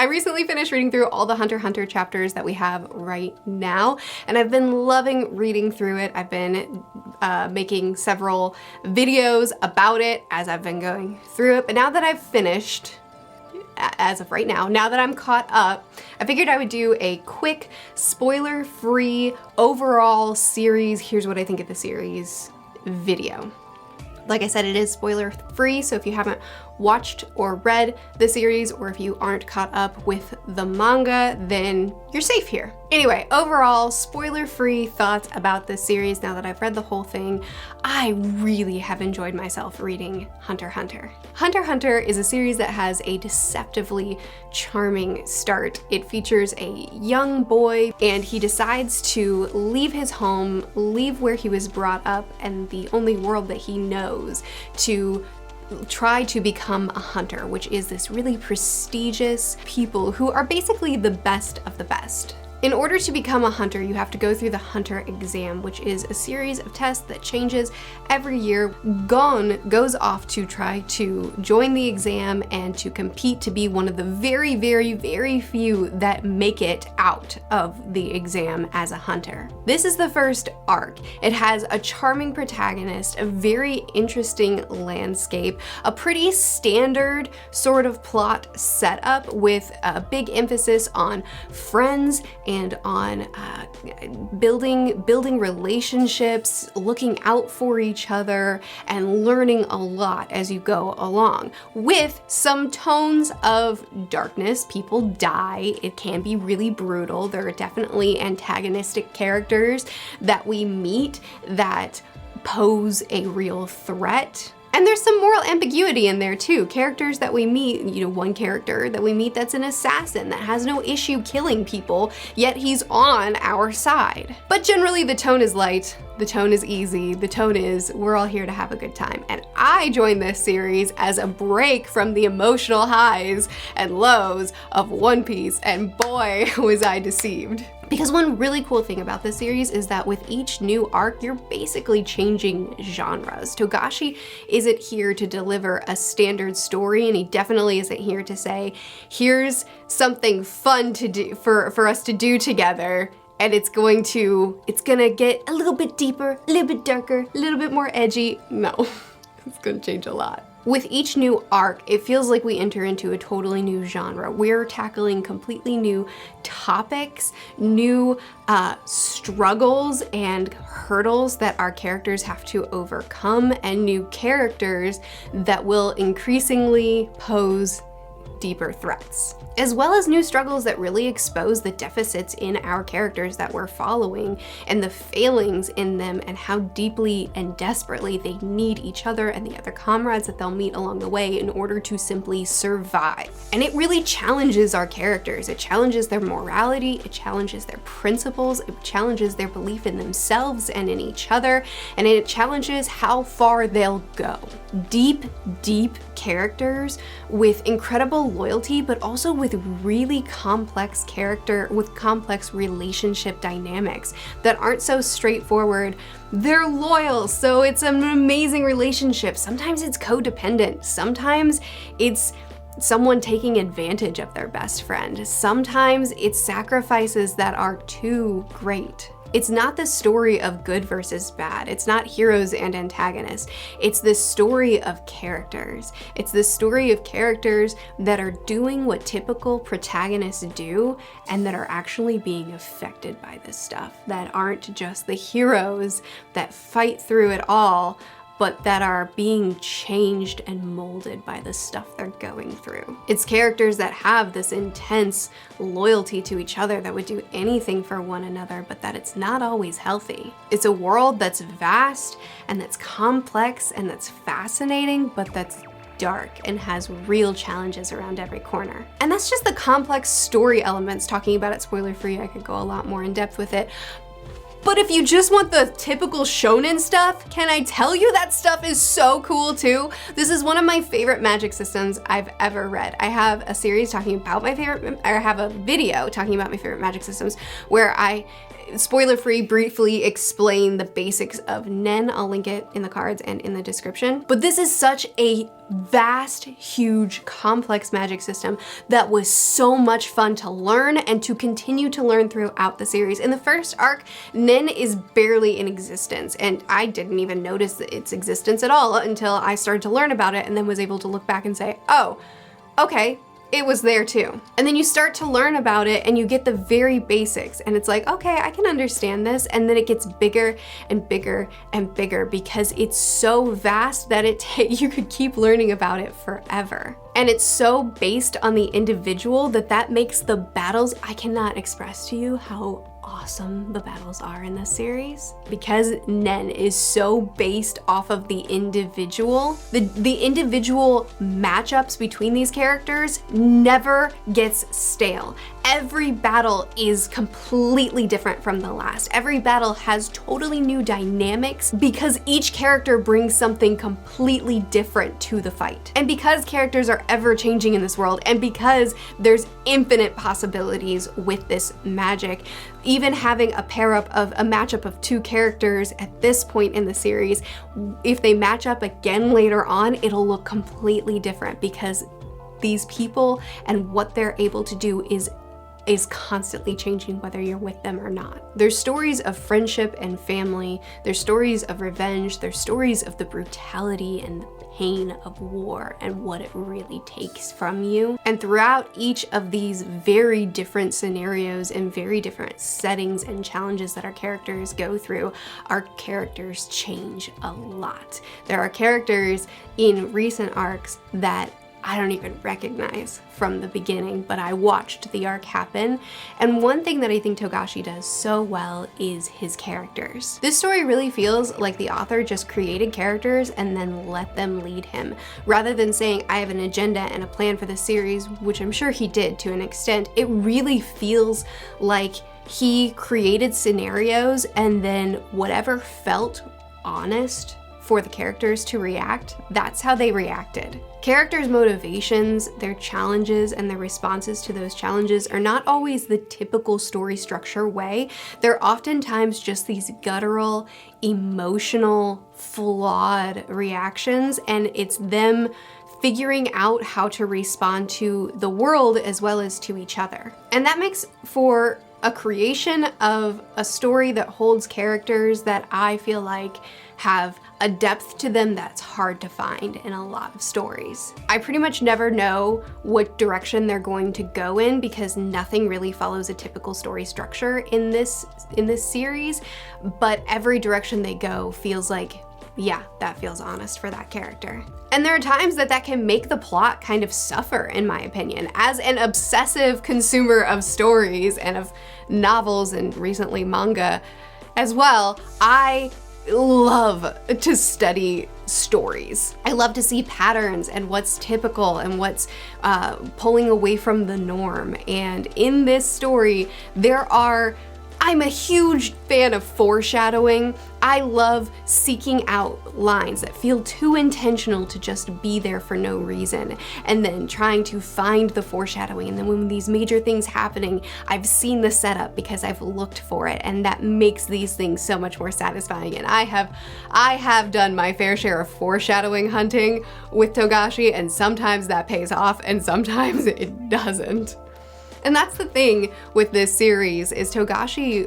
I recently finished reading through all the Hunter x Hunter chapters that we have right now, and I've been loving reading through it. I've been making several videos about it as I've been going through it, but now that I've finished, as of right now, now that I'm caught up, I figured I would do a quick, spoiler-free, overall series, here's what I think of the series video. Like I said, it is spoiler free, so if you haven't watched or read the series, or if you aren't caught up with the manga, then you're safe here. Anyway, overall, spoiler-free thoughts about this series now that I've read the whole thing. I really have enjoyed myself reading Hunter x Hunter. Hunter x Hunter is a series that has a deceptively charming start. It features a young boy, and he decides to leave his home, leave where he was brought up and the only world that he knows, to try to become a hunter, which is this really prestigious people who are basically the best of the best. In order to become a hunter, you have to go through the hunter exam, which is a series of tests that changes every year. Gon goes off to try to join the exam and to compete to be one of the very, very, very few that make it out of the exam as a hunter. This is the first arc. It has a charming protagonist, a very interesting landscape, a pretty standard sort of plot setup with a big emphasis on friends and on building relationships, looking out for each other, and learning a lot as you go along. With some tones of darkness, people die, it can be really brutal. There are definitely antagonistic characters that we meet that pose a real threat. And there's some moral ambiguity in there too. Characters that we meet, one character that we meet that's an assassin that has no issue killing people, yet he's on our side. But generally the tone is light, the tone is easy, the tone is we're all here to have a good time. And I joined this series as a break from the emotional highs and lows of One Piece, and boy, was I deceived. Because one really cool thing about this series is that with each new arc, you're basically changing genres. Togashi isn't here to deliver a standard story, and he definitely isn't here to say, here's something fun to do for us to do together, and it's gonna get a little bit deeper, a little bit darker, a little bit more edgy. No, it's gonna change a lot. With each new arc, it feels like we enter into a totally new genre. We're tackling completely new topics, new struggles and hurdles that our characters have to overcome, and new characters that will increasingly pose deeper threats, as well as new struggles that really expose the deficits in our characters that we're following and the failings in them, and how deeply and desperately they need each other and the other comrades that they'll meet along the way in order to simply survive. And it really challenges our characters. It challenges their morality, it challenges their principles, it challenges their belief in themselves and in each other, and it challenges how far they'll go. Deep, deep characters with incredible loyalty, but also with really complex complex relationship dynamics that aren't so straightforward. They're loyal, so it's an amazing relationship. Sometimes it's codependent. Sometimes it's someone taking advantage of their best friend. Sometimes it's sacrifices that are too great. It's not the story of good versus bad. It's not heroes and antagonists. It's the story of characters. It's the story of characters that are doing what typical protagonists do, and that are actually being affected by this stuff, that aren't just the heroes that fight through it all, but that are being changed and molded by the stuff they're going through. It's characters that have this intense loyalty to each other, that would do anything for one another, but that it's not always healthy. It's a world that's vast and that's complex and that's fascinating, but that's dark and has real challenges around every corner. And that's just the complex story elements. Talking about it spoiler free, I could go a lot more in depth with it. But if you just want the typical shonen stuff, can I tell you that stuff is so cool too? This is one of my favorite magic systems I've ever read. I have a series talking about I have a video talking about my favorite magic systems where I spoiler-free, briefly explain the basics of Nen. I'll link it in the cards and in the description. But this is such a vast, huge, complex magic system that was so much fun to learn and to continue to learn throughout the series. In the first arc, Nen is barely in existence, and I didn't even notice its existence at all until I started to learn about it and then was able to look back and say, oh, okay, it was there too. And then you start to learn about it and you get the very basics and it's like, okay, I can understand this. And then it gets bigger and bigger and bigger because it's so vast that you could keep learning about it forever. And it's so based on the individual that makes the battles, I cannot express to you how awesome the battles are in this series. Because Nen is so based off of the individual, the individual matchups between these characters never gets stale. Every battle is completely different from the last. Every battle has totally new dynamics because each character brings something completely different to the fight. And because characters are ever changing in this world, and because there's infinite possibilities with this magic, even having a matchup of two characters at this point in the series, if they match up again later on, it'll look completely different because these people and what they're able to do is constantly changing whether you're with them or not. There's stories of friendship and family, there's stories of revenge, there's stories of the brutality and the pain of war and what it really takes from you. And throughout each of these very different scenarios and very different settings and challenges that our characters go through, our characters change a lot. There are characters in recent arcs that I don't even recognize from the beginning, but I watched the arc happen. And one thing that I think Togashi does so well is his characters. This story really feels like the author just created characters and then let them lead him. Rather than saying, I have an agenda and a plan for the series, which I'm sure he did to an extent, it really feels like he created scenarios and then whatever felt honest for the characters to react, that's how they reacted. Characters' motivations, their challenges, and their responses to those challenges are not always the typical story structure way. They're oftentimes just these guttural, emotional, flawed reactions, and it's them figuring out how to respond to the world as well as to each other. And that makes for a creation of a story that holds characters that I feel like have a depth to them that's hard to find in a lot of stories. I pretty much never know what direction they're going to go in because nothing really follows a typical story structure in this series, but every direction they go feels like, yeah, that feels honest for that character. And there are times that can make the plot kind of suffer, in my opinion. As an obsessive consumer of stories and of novels and recently manga as well, I love to study stories. I love to see patterns and what's typical and what's pulling away from the norm. And in this story, I'm a huge fan of foreshadowing. I love seeking out lines that feel too intentional to just be there for no reason, and then trying to find the foreshadowing. And then when these major things happening, I've seen the setup because I've looked for it, and that makes these things so much more satisfying. And I have done my fair share of foreshadowing hunting with Togashi, and sometimes that pays off and sometimes it doesn't. And that's the thing with this series is Togashi,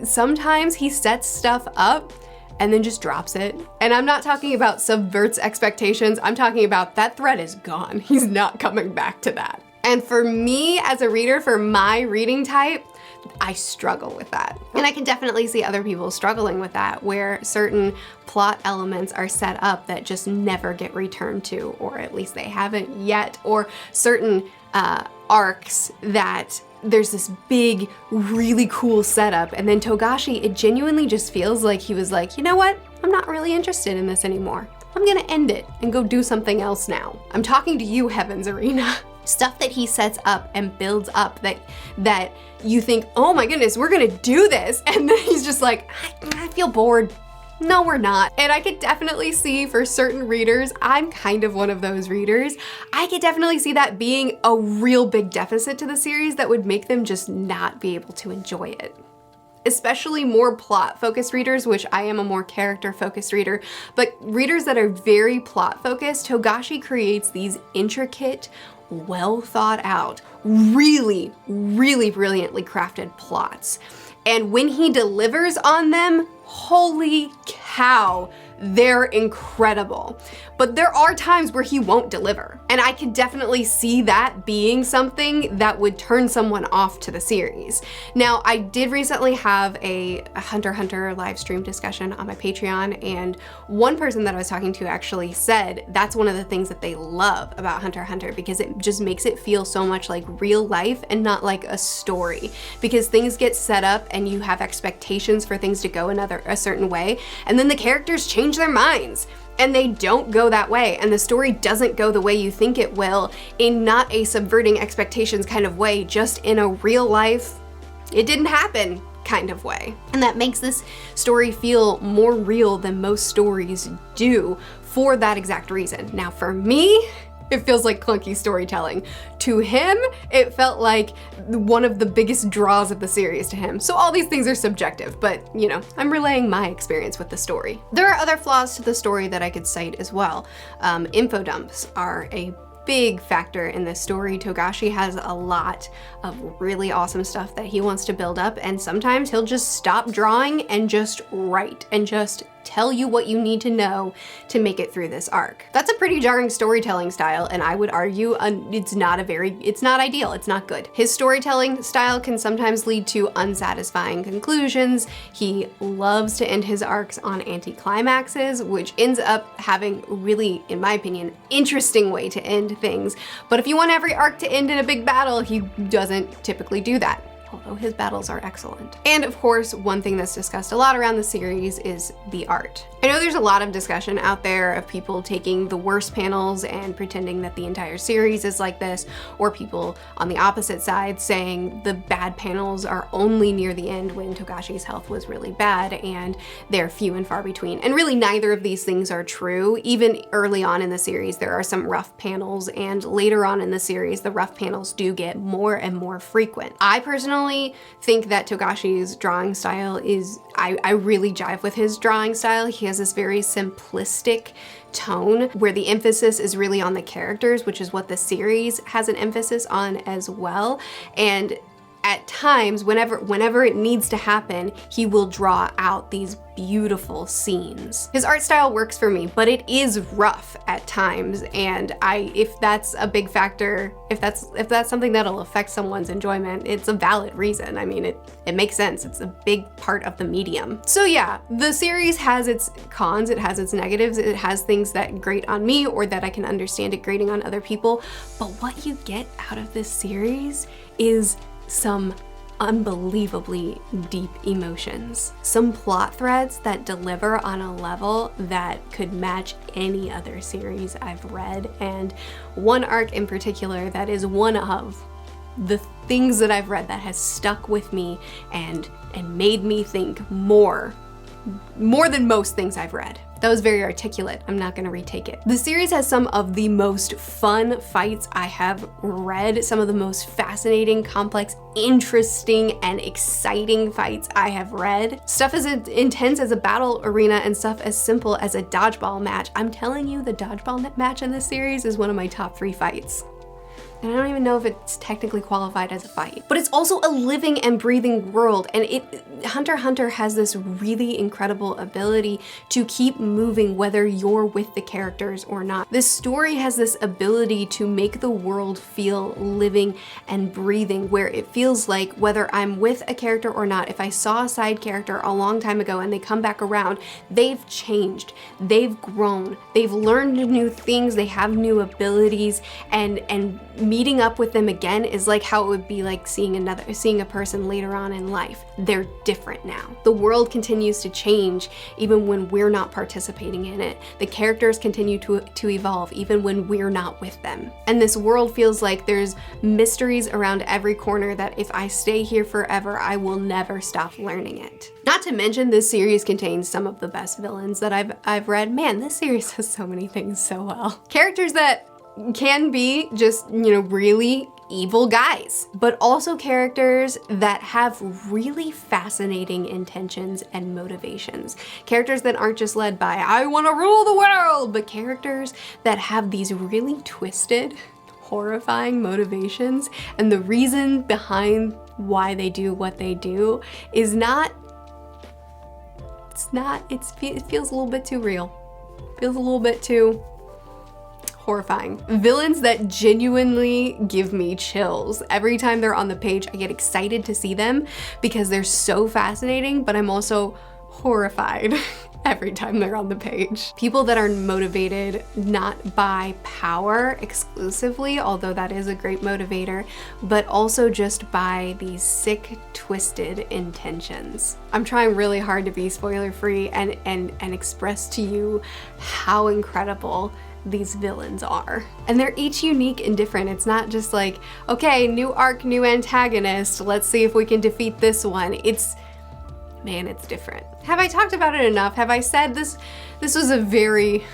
sometimes he sets stuff up and then just drops it. And I'm not talking about subverts expectations, I'm talking about that thread is gone. He's not coming back to that. And for me as a reader, for my reading type, I struggle with that. And I can definitely see other people struggling with that, where certain plot elements are set up that just never get returned to, or at least they haven't yet, or certain arcs that there's this big, really cool setup, and then Togashi, it genuinely just feels like he was like, you know what? I'm not really interested in this anymore. I'm gonna end it and go do something else now. I'm talking to you, Heaven's Arena. Stuff that he sets up and builds up that you think, oh my goodness, we're gonna do this. And then he's just like, I feel bored. No, we're not. And I could definitely see for certain readers, I'm kind of one of those readers, I could definitely see that being a real big deficit to the series that would make them just not be able to enjoy it. especially more plot-focused readers, which I am a more character-focused reader, but readers that are very plot-focused, Togashi creates these intricate, well thought out, really, really brilliantly crafted plots. And when he delivers on them, holy cow, they're incredible. But there are times where he won't deliver. And I could definitely see that being something that would turn someone off to the series. Now, I did recently have a Hunter x Hunter live stream discussion on my Patreon, and one person that I was talking to actually said that's one of the things that they love about Hunter x Hunter, because it just makes it feel so much like real life and not like a story. Because things get set up and you have expectations for things to go a certain way, and then the characters change their minds. And they don't go that way, and the story doesn't go the way you think it will, in not a subverting expectations kind of way, just in a real life, it didn't happen kind of way. And that makes this story feel more real than most stories do for that exact reason. Now for me, it feels like clunky storytelling. To him, it felt like one of the biggest draws of the series to him. So all these things are subjective, but you know, I'm relaying my experience with the story. There are other flaws to the story that I could cite as well. Info dumps are a big factor in this story. Togashi has a lot of really awesome stuff that he wants to build up, and sometimes he'll just stop drawing and just write and just tell you what you need to know to make it through this arc. That's a pretty jarring storytelling style, and I would argue it's not ideal, it's not good. His storytelling style can sometimes lead to unsatisfying conclusions. He loves to end his arcs on anticlimaxes, which ends up having really, in my opinion, interesting way to end things. But if you want every arc to end in a big battle, he doesn't typically do that, although his battles are excellent. And of course, one thing that's discussed a lot around the series is the art. I know there's a lot of discussion out there of people taking the worst panels and pretending that the entire series is like this, or people on the opposite side saying the bad panels are only near the end when Togashi's health was really bad, and they're few and far between. And really neither of these things are true. Even early on in the series, there are some rough panels, and later on in the series, the rough panels do get more and more frequent. I personally think that Togashi's drawing style is, I really jive with his drawing style. He has this very simplistic tone where the emphasis is really on the characters, which is what the series has an emphasis on as well. And at times, whenever it needs to happen, he will draw out these beautiful scenes. His art style works for me, but it is rough at times, and if that's a big factor, if that's something that'll affect someone's enjoyment, it's a valid reason. I mean, it makes sense. It's a big part of the medium. So yeah, the series has its cons, it has its negatives, it has things that grate on me or that I can understand it grating on other people, but what you get out of this series is some unbelievably deep emotions. Some plot threads that deliver on a level that could match any other series I've read, and one arc in particular that is one of the things that I've read that has stuck with me and made me think more than most things I've read. That was very articulate. I'm not gonna retake it. The series has some of the most fun fights I have read, some of the most fascinating, complex, interesting, and exciting fights I have read. Stuff as intense as a battle arena and stuff as simple as a dodgeball match. I'm telling you, the dodgeball match in this series is one of my top 3 fights. And I don't even know if it's technically qualified as a fight. But it's also a living and breathing world, and Hunter x Hunter has this really incredible ability to keep moving whether you're with the characters or not. This story has this ability to make the world feel living and breathing, where it feels like whether I'm with a character or not, if I saw a side character a long time ago and they come back around, they've changed, they've grown, they've learned new things, they have new abilities, and meeting up with them again is like how it would be like seeing a person later on in life. They're different now. The world continues to change even when we're not participating in it. The characters continue to evolve even when we're not with them. And this world feels like there's mysteries around every corner that if I stay here forever, I will never stop learning it. Not to mention, this series contains some of the best villains that I've read. Man, this series does so many things so well. Characters that can be just, you know, really evil guys, but also characters that have really fascinating intentions and motivations. Characters that aren't just led by, I want to rule the world, but characters that have these really twisted, horrifying motivations, and the reason behind why they do what they do is it feels a little bit too real. Feels a little bit too horrifying. Villains that genuinely give me chills. Every time they're on the page, I get excited to see them because they're so fascinating, but I'm also horrified every time they're on the page. People that are motivated not by power exclusively, although that is a great motivator, but also just by these sick, twisted intentions. I'm trying really hard to be spoiler-free and express to you how incredible these villains are. And they're each unique and different. It's not just like, okay, new arc, new antagonist, let's see if we can defeat this one. Man, it's different. Have I talked about it enough? Have I said this is a very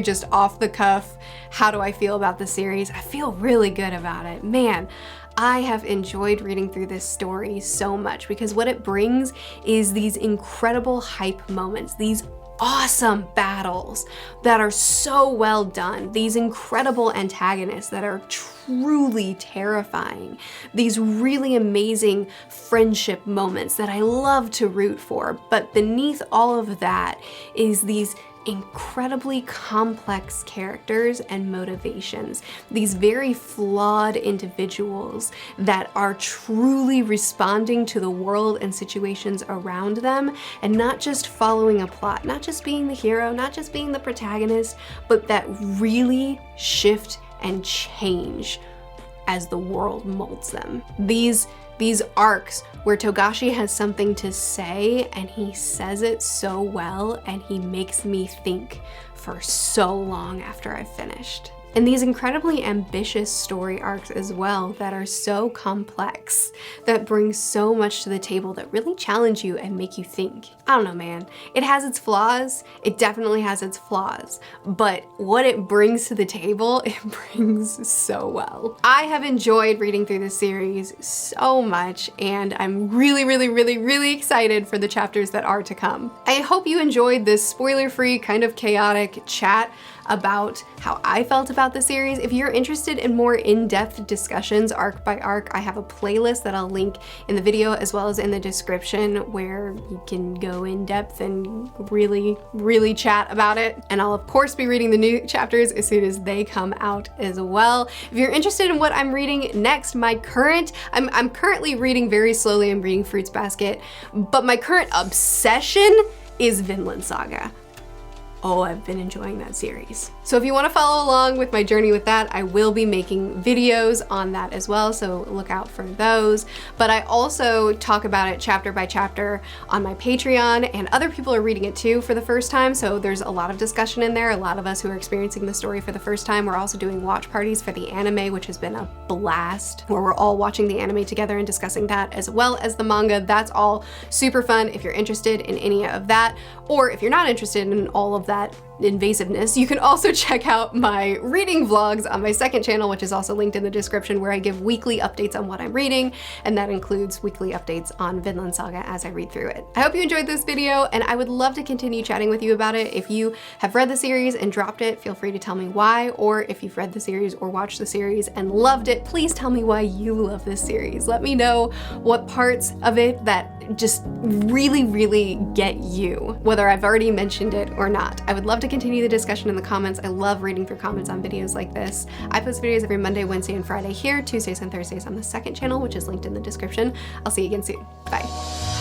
just off the cuff, how do I feel about the series? I feel really good about it. Man, I have enjoyed reading through this story so much because what it brings is these incredible hype moments, these awesome battles that are so well done, these incredible antagonists that are truly terrifying, these really amazing friendship moments that I love to root for, but beneath all of that is these incredibly complex characters and motivations, these very flawed individuals that are truly responding to the world and situations around them and not just following a plot, not just being the hero, not just being the protagonist, but that really shift and change as the world molds them. These arcs where Togashi has something to say and he says it so well and he makes me think for so long after I've finished. And these incredibly ambitious story arcs as well that are so complex, that bring so much to the table that really challenge you and make you think. I don't know, man. It has its flaws. It definitely has its flaws. But what it brings to the table, it brings so well. I have enjoyed reading through this series so much, and I'm really, really, really, really excited for the chapters that are to come. I hope you enjoyed this spoiler-free, kind of chaotic chat about how I felt about the series. If you're interested in more in-depth discussions arc by arc, I have a playlist that I'll link in the video as well as in the description where you can go in depth and really, really chat about it. And I'll of course be reading the new chapters as soon as they come out as well. If you're interested in what I'm reading next, I'm currently reading very slowly. I'm reading Fruits Basket, but my current obsession is Vinland Saga. Oh, I've been enjoying that series. So if you want to follow along with my journey with that, I will be making videos on that as well, so look out for those. But I also talk about it chapter by chapter on my Patreon, and other people are reading it too for the first time, so there's a lot of discussion in there. A lot of us who are experiencing the story for the first time. We're also doing watch parties for the anime, which has been a blast, where we're all watching the anime together and discussing that as well as the manga. That's all super fun if you're interested in any of that, or if you're not interested in all of that invasiveness, you can also check out my reading vlogs on my second channel, which is also linked in the description, where I give weekly updates on what I'm reading, and that includes weekly updates on Vinland Saga as I read through it. I hope you enjoyed this video, and I would love to continue chatting with you about it. If you have read the series and dropped it, feel free to tell me why, or if you've read the series or watched the series and loved it, please tell me why you love this series. Let me know what parts of it that just really, really get you, whether I've already mentioned it or not. I would love to continue the discussion in the comments. I love reading through comments on videos like this. I post videos every Monday, Wednesday, and Friday here, Tuesdays and Thursdays on the second channel, which is linked in the description. I'll see you again soon. Bye.